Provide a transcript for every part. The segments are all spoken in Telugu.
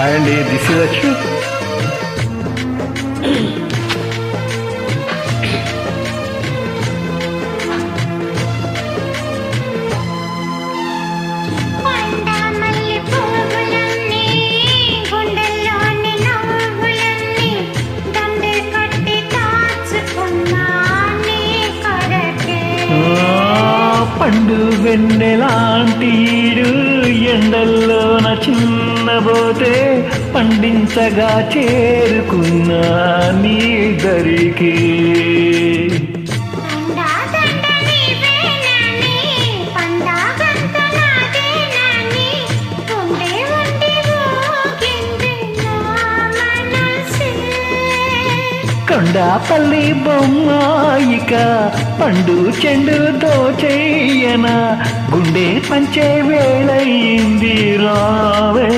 హాయ్ అండి, దిస్ ఇస్ అచ్చు. పండు వెన్నెలాంటి ఎండల్లోన చిన్నబోతే పండించగా చేరుకున్నా నీ దరికి. కొండాపల్లి బొమ్మాయిక పండు చెండుతో చెయ్యన గుండె పంచే వేళయింది రావే,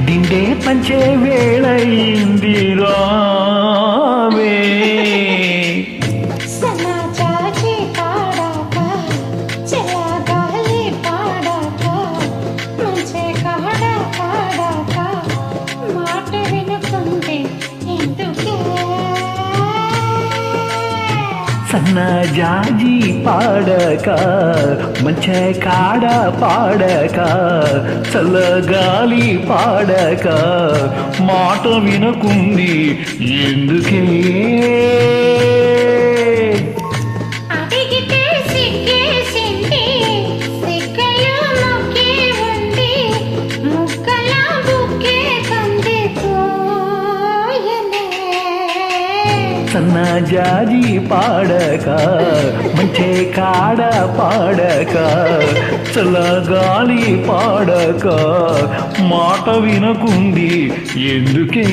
దిండే పంచే వేళయింది రావే. సన్నజాజి పాడక మంచి కాడ పాడక చల్లగాలి పాడక మాట వినకుంది ఎందుకే. సన్నజాజి పాడక మంచి కాడ పాడక చల్లగాలి పాడక మాట వినకుంది ఎందుకే.